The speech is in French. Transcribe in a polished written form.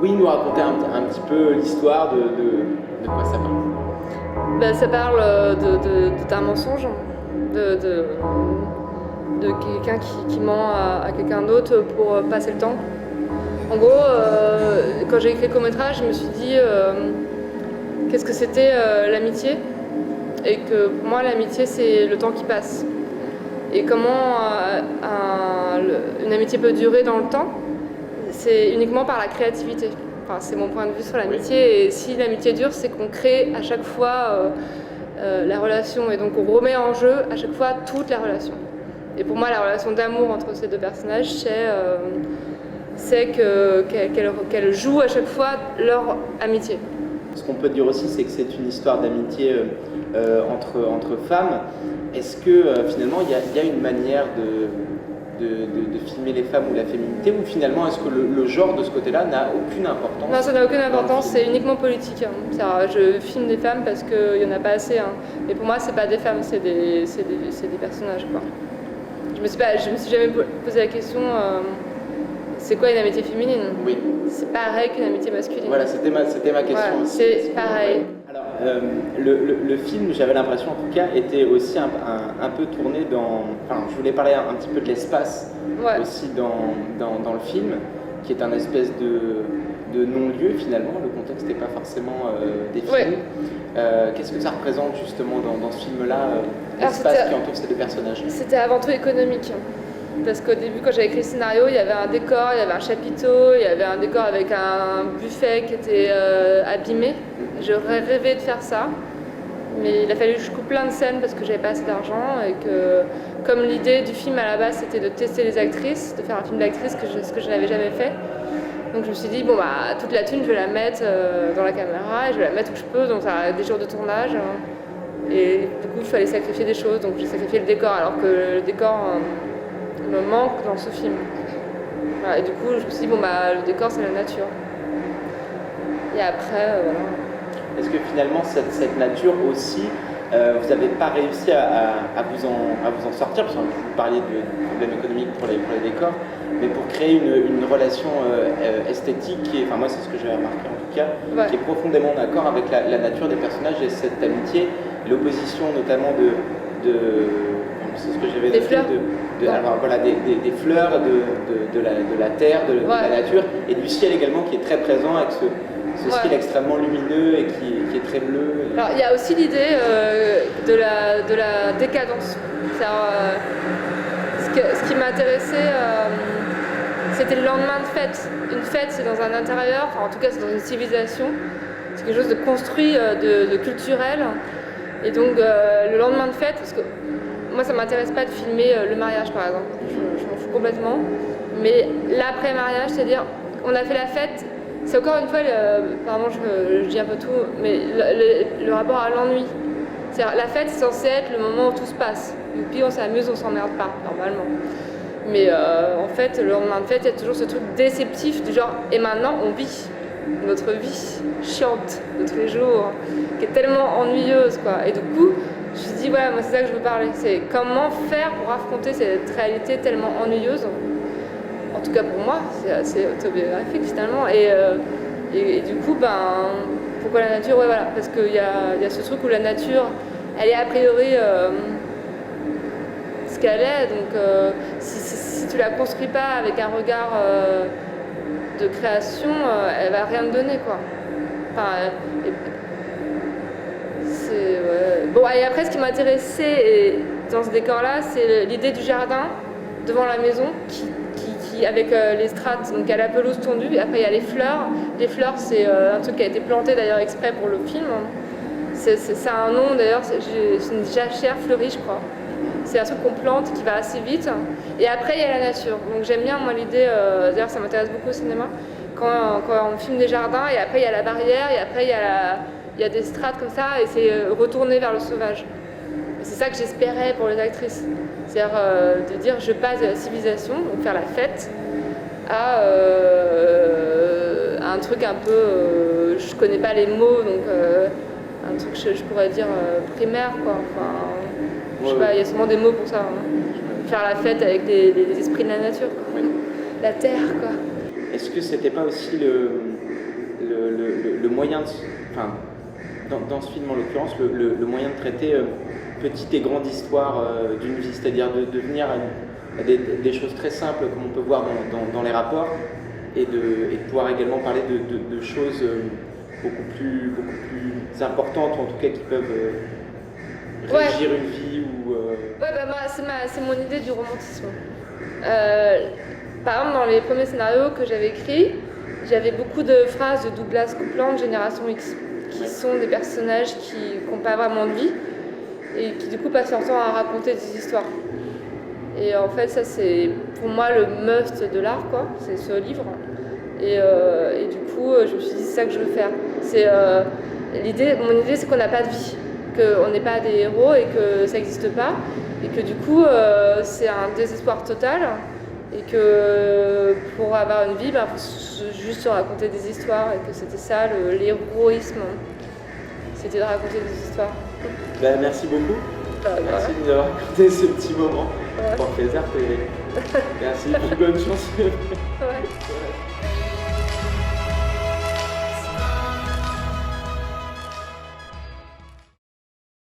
Oui, nous raconter un petit peu l'histoire de quoi ça parle. Ben, ça parle d'un mensonge, de, de, de quelqu'un qui ment à quelqu'un d'autre pour passer le temps. En gros, quand j'ai écrit le court-métrage, je me suis dit qu'est-ce que c'était l'amitié, et que pour moi l'amitié c'est le temps qui passe. Et comment une amitié peut durer dans le temps, c'est uniquement par la créativité. Enfin, c'est mon point de vue sur l'amitié. Oui. Et si l'amitié dure, c'est qu'on crée à chaque fois la relation, et donc on remet en jeu à chaque fois toute la relation. Et pour moi, la relation d'amour entre ces deux personnages, c'est qu'elles jouent à chaque fois leur amitié. Ce qu'on peut dire aussi, c'est que c'est une histoire d'amitié entre femmes. Est-ce que finalement il y a une manière de filmer les femmes ou la féminité, ou finalement est-ce que le genre de ce côté-là n'a aucune importance? Non, ça n'a aucune importance, c'est uniquement politique. Je filme des femmes parce qu'il n'y en a pas assez. Et pour moi, c'est pas des femmes, c'est des personnages, quoi. Je me suis jamais posé la question c'est quoi une amitié féminine? Oui. C'est pareil qu'une amitié masculine. Voilà, c'était ma question. Voilà, c'est pareil. Alors, le film, j'avais l'impression en tout cas, était aussi un peu tourné dans... Enfin, je voulais parler un petit peu de l'espace aussi dans le film, qui est un espèce de non-lieu finalement. Le contexte n'est pas forcément défini. Qu'est-ce que ça représente justement dans ce film-là, l'espace qui entoure ces deux personnages? C'était avant tout économique. Parce qu'au début, quand j'avais écrit le scénario, il y avait un décor, il y avait un chapiteau, il y avait un décor avec un buffet qui était abîmé. J'aurais rêvé de faire ça, mais il a fallu que je coupe plein de scènes parce que j'avais pas assez d'argent, et que, comme l'idée du film à la base c'était de tester les actrices, de faire un film d'actrices, ce que je n'avais jamais fait. Donc je me suis dit, bon bah, toute la thune, je vais la mettre dans la caméra, et je vais la mettre où je peux, donc ça a des jours de tournage. Et du coup, il fallait sacrifier des choses, donc j'ai sacrifié le décor, alors que le décor me manque dans ce film. Voilà, et du coup, je me suis dit, bon bah, le décor, c'est la nature. Et après, voilà. Est-ce que finalement, cette nature aussi, vous n'avez pas réussi à vous en sortir, parce que vous parliez de problèmes économiques pour les décors, mais pour créer une relation esthétique, enfin moi c'est ce que j'ai remarqué en tout cas, qui est profondément d'accord avec la nature des personnages et cette amitié, l'opposition notamment c'est ce que j'avais noté, alors voilà, des fleurs, de la terre, de la nature, et du ciel également qui est très présent avec ce ciel extrêmement lumineux et qui est très bleu. Alors il y a aussi l'idée de la décadence. Ce qui m'intéressait, c'était le lendemain de fête. Une fête, c'est dans un intérieur, enfin en tout cas c'est dans une civilisation, c'est quelque chose de construit, de culturel. Et donc le lendemain de fête, parce que moi ça m'intéresse pas de filmer le mariage par exemple, je m'en fous complètement, mais l'après-mariage, c'est-à-dire on a fait la fête. C'est encore une fois, apparemment je dis un peu tout, mais le rapport à l'ennui. C'est-à-dire, la fête, c'est censé être le moment où tout se passe. Et puis on s'amuse, on s'emmerde pas, normalement. Mais en fait, le lendemain de fête, il y a toujours ce truc déceptif du genre, et maintenant on vit notre vie chiante de tous les jours, qui est tellement ennuyeuse, quoi. Et du coup, je me suis dit, voilà, moi c'est ça que je veux parler. C'est comment faire pour affronter cette réalité tellement ennuyeuse. En tout cas pour moi, c'est assez autobiographique finalement. Et du coup, pourquoi la nature? Ouais, voilà, parce qu'il y a ce truc où la nature, elle est a priori ce qu'elle est. Donc si tu la construis pas avec un regard de création, elle va rien te donner, quoi. Enfin, Bon, et après, ce qui m'intéressait dans ce décor-là, c'est l'idée du jardin devant la maison avec les strates, donc il y a la pelouse tondue, et après il y a les fleurs. Les fleurs, c'est un truc qui a été planté d'ailleurs exprès pour le film. Ça a un nom d'ailleurs, c'est une jachère fleurie, je crois. C'est un truc qu'on plante qui va assez vite. Et après il y a la nature. Donc j'aime bien moi l'idée, d'ailleurs ça m'intéresse beaucoup au cinéma, quand on filme des jardins, et après il y a la barrière, et après il y a des strates comme ça, et c'est retourné vers le sauvage. C'est ça que j'espérais pour les actrices. C'est-à-dire de dire je passe de la civilisation, donc faire la fête, à un truc un peu, je connais pas les mots, donc un truc je pourrais dire primaire, quoi. Enfin, je sais pas, il y a sûrement des mots pour ça. Faire la fête avec les esprits de la nature, quoi. La terre, quoi. Est-ce que c'était pas aussi le moyen de... Enfin, dans ce film en l'occurrence, le moyen de traiter petite et grande histoire d'une vie, c'est-à-dire de venir à des choses très simples comme on peut voir dans les rapports et de pouvoir également parler de choses beaucoup plus importantes, ou en tout cas qui peuvent régir une vie ou... Ouais, c'est mon idée du romantisme. Par exemple, dans les premiers scénarios que j'avais écrits, j'avais beaucoup de phrases de Douglas Coupland, Génération X, qui sont des personnages qui n'ont pas vraiment de vie et qui du coup passent leur temps à raconter des histoires. Et en fait, ça c'est pour moi le must de l'art, quoi. C'est ce livre. Et du coup, je me suis dit c'est ça que je veux faire. Mon idée, c'est qu'on n'a pas de vie, qu'on n'est pas des héros et que ça n'existe pas, et que du coup, c'est un désespoir total. Et que pour avoir une vie, il faut juste se raconter des histoires, et que c'était ça l'héroïsme, c'était de raconter des histoires. Merci beaucoup. Merci de nous avoir raconté ce petit moment. Pour plaisir, merci, bonne chance. Ouais.